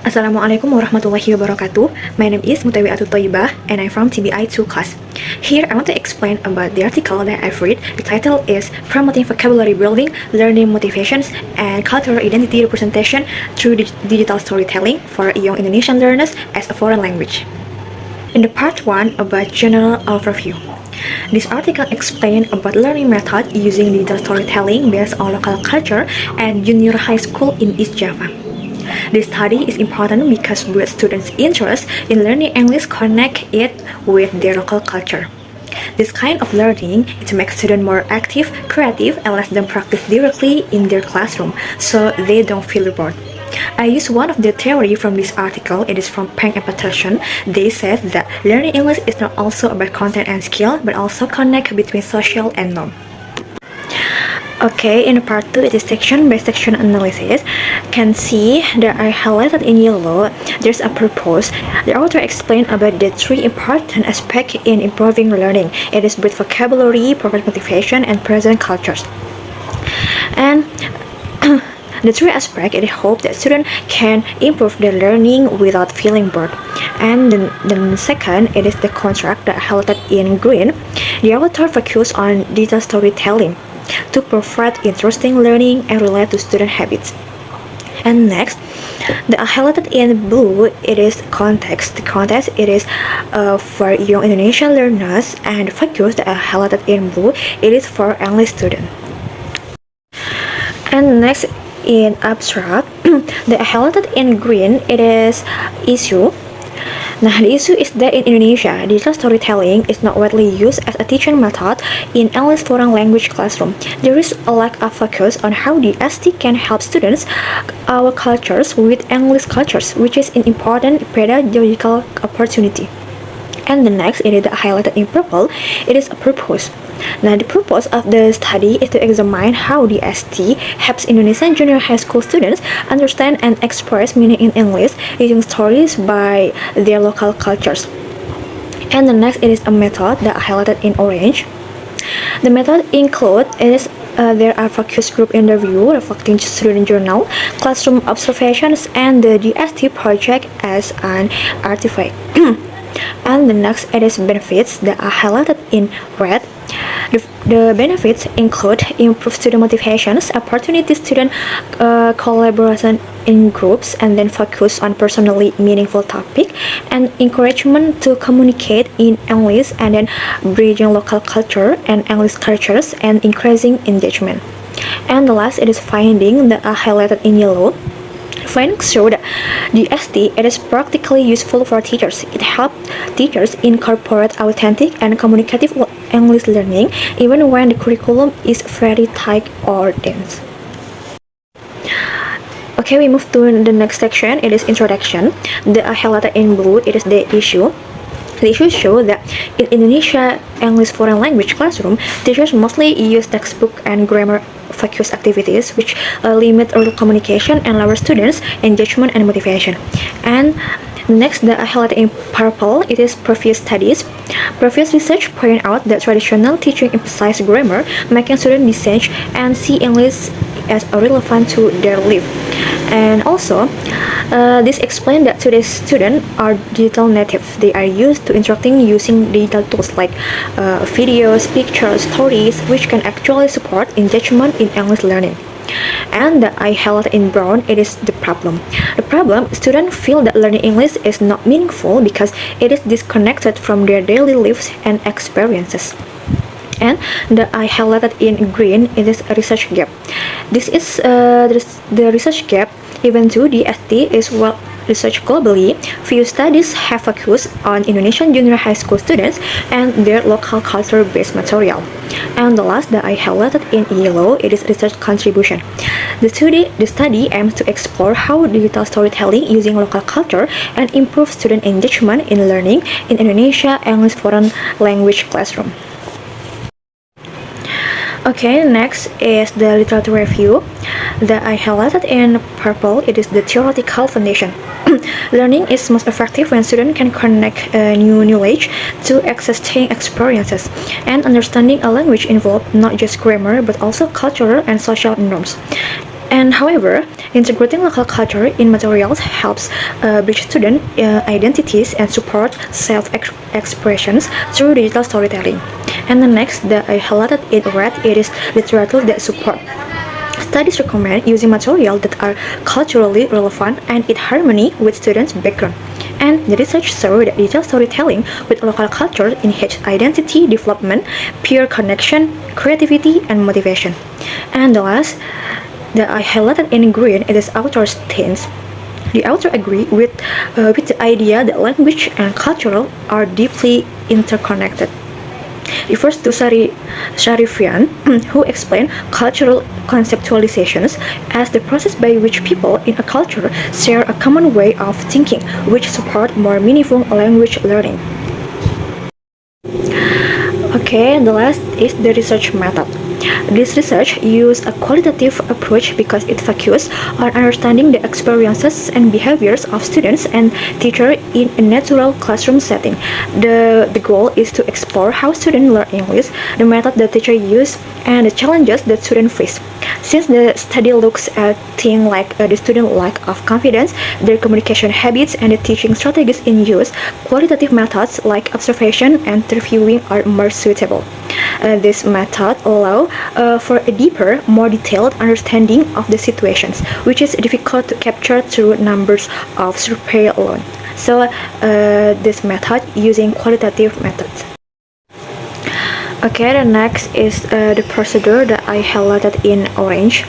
Assalamualaikum warahmatullahi wabarakatuh. My name is Mutawiatul Thayyibah and I'm from TBI 2 class. Here I want to explain about the article that I've read. The title is Promoting Vocabulary Building, Learning Motivations, and Cultural Identity Representation Through Digital Storytelling for Young Indonesian Learners as a Foreign Language. In the part 1 about general overview. This article explains about learning method using digital storytelling based on local culture and junior high school in East Java. This study is important because both students' interest in learning English connect it with their local culture. This kind of learning it makes students more active, creative, and lets them practice directly in their classroom, so they don't feel bored. I use one of the theory from this article. It is from Peng and Peterson. They said that learning English is not also about content and skill, but also connect between social and norm. Okay, in part 2, it is section by section analysis. Can see that I highlighted in yellow. There's a purpose. The author explained about the 3 important aspects in improving learning. It is both vocabulary, provide motivation, and present cultures. And the 3 aspects, it hope that students can improve their learning without feeling bored. And the second, it is the contract that highlighted in green. The author focused on digital storytelling to provide interesting learning and relate to student habits. And next, the highlighted in blue, it is context. The context, it is for young Indonesian learners, and the focus that highlighted in blue, it is for English students. And next, in abstract, the highlighted in green, it is issue. Nah, the issue is that in Indonesia, digital storytelling is not widely used as a teaching method in English foreign language classroom. There is a lack of focus on how the ST can help students our cultures with English cultures, which is an important pedagogical opportunity. And the next, it is highlighted in purple, it is a purpose. Now, the purpose of the study is to examine how the ST helps Indonesian junior high school students understand and express meaning in English using stories by their local cultures. And the next, it is a method that highlighted in orange. The method includes there are focus group interview reflecting student journal, classroom observations, and the DST project as an artifact. And the next, it is benefits that are highlighted in red. The benefits include improved student motivations, opportunity student collaboration in groups, and then focus on personally meaningful topic, and encouragement to communicate in English, and then bridging local culture and English cultures, and increasing engagement. And the last, it is finding that are highlighted in yellow. Findings show that the ST it is practically useful for teachers. It helps teachers incorporate authentic and communicative English learning even when the curriculum is very tight or dense. Okay, we move to the next section. It is introduction. The highlighted in blue, it is the issue. The issues show that in Indonesia English foreign language classroom, teachers mostly use textbook and grammar focused activities which limit oral communication and lower students' engagement and motivation. And next, the highlighted in purple, it is previous studies. Previous research point out that traditional teaching emphasizes grammar, making students dissent and see English as relevant to their life. And also, this explains that today's students are digital native. They are used to interacting using digital tools like videos, pictures, stories, which can actually support engagement in English learning. And the I highlighted in brown, it is the problem. The problem, students feel that learning English is not meaningful because it is disconnected from their daily lives and experiences. And the I highlighted in green, it is a research gap. This is the research gap. Even though the ST is well researched globally, few studies have focused on Indonesian junior high school students and their local culture-based material. And the last that I highlighted in yellow, it is research contribution. The study aims to explore how digital storytelling using local culture and improve student engagement in learning in Indonesia English foreign language classroom. Okay, next is the literature review. That I highlighted in purple, it is the theoretical foundation. Learning is most effective when students can connect new knowledge to existing experiences, and understanding a language involves not just grammar but also cultural and social norms. And however, integrating local culture in materials helps bridge student identities and support self-expressions through digital storytelling. And the next that I highlighted in red, it is literature that support. Studies recommend using materials that are culturally relevant and in harmony with students' background. And the research showed that digital storytelling with local culture enhances identity development, peer connection, creativity, and motivation. And the last that I highlighted in green, it is author's stance. The author agreed with the idea that language and culture are deeply interconnected. Refers to Sharifian, who explained cultural conceptualizations as the process by which people in a culture share a common way of thinking, which support more meaningful language learning. Okay, the last is the research method. This research uses a qualitative approach because it focuses on understanding the experiences and behaviors of students and teachers in a natural classroom setting. The goal is to explore how students learn English, the method the teacher use, and the challenges that students face. Since the study looks at things like the student lack of confidence, their communication habits, and the teaching strategies in use, qualitative methods like observation and interviewing are more suitable. This method allows for a deeper, more detailed understanding of the situations, which is difficult to capture through numbers of survey alone. So this method using qualitative methods. Okay, the next is the procedure that I highlighted in orange.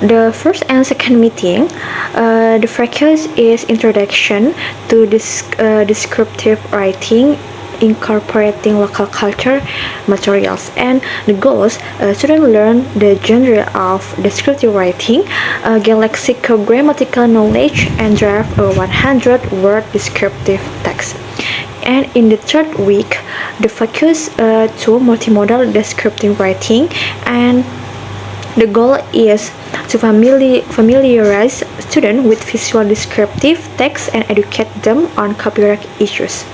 The first and second meeting, the focus is introduction to descriptive writing, incorporating local culture materials, and the goals students learn the genre of descriptive writing, gain lexicogrammatical knowledge, and draft a 100-word descriptive text. And in the third week, the focus to multimodal descriptive writing, and the goal is to familiarize students with visual descriptive text and educate them on copyright issues.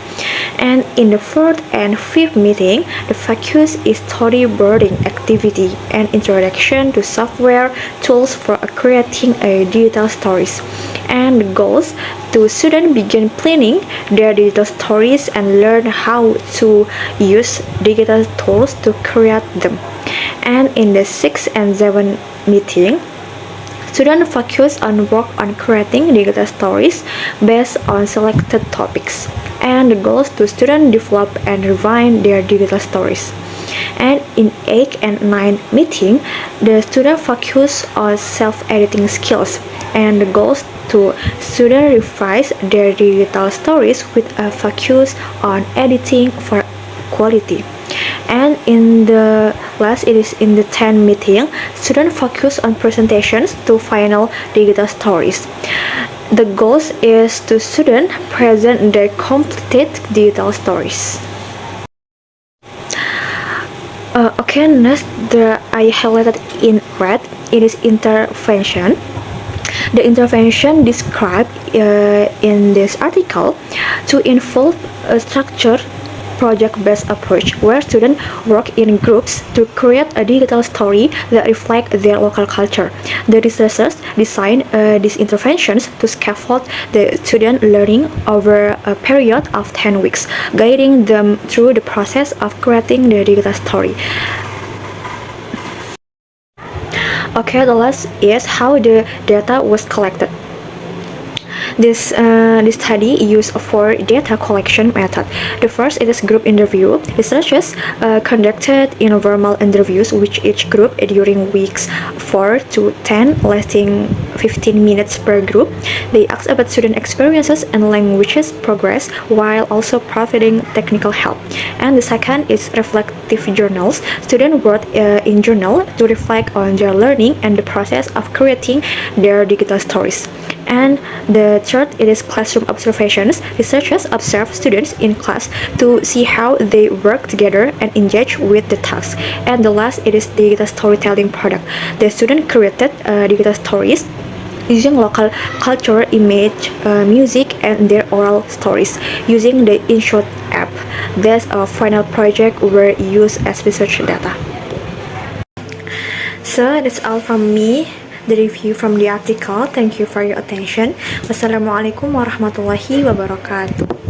And in the fourth and fifth meeting, the focus is storyboarding activity and introduction to software tools for creating digital stories. And the goals to students begin planning their digital stories and learn how to use digital tools to create them. And in the sixth and seventh meeting, students focus on work on creating digital stories based on selected topics. And the goals to students develop and refine their digital stories. And in 8th and 9th meeting, the student focus on self-editing skills, and the goals to students revise their digital stories with a focus on editing for quality. And in the last, it is in the 10th meeting, students focus on presentations to final digital stories. The goals is to students present their completed digital stories. Okay, next I highlighted in red, it is intervention. The intervention described in this article to involve a structured project-based approach where students work in groups to create a digital story that reflects their local culture. The researchers designed these interventions to scaffold the student learning over a period of 10 weeks, guiding them through the process of creating the digital story. Okay, the last is how the data was collected. This study used 4 data collection methods. The first is group interview. Researchers conducted informal interviews with each group during weeks 4 to 10, lasting 15 minutes per group. They asked about student experiences and languages progress while also providing technical help. And the second is reflective journals. Students wrote in journal to reflect on their learning and the process of creating their digital stories. And the third, it is classroom observations. Researchers observe students in class to see how they work together and engage with the task. And the last, it is digital storytelling product. The student created digital stories using local culture, image, music, and their oral stories using the InShot app. That's a final project were used as research data. So that's all from me. the review from the article. Thank you for your attention. Wassalamualaikum warahmatullahi wabarakatuh.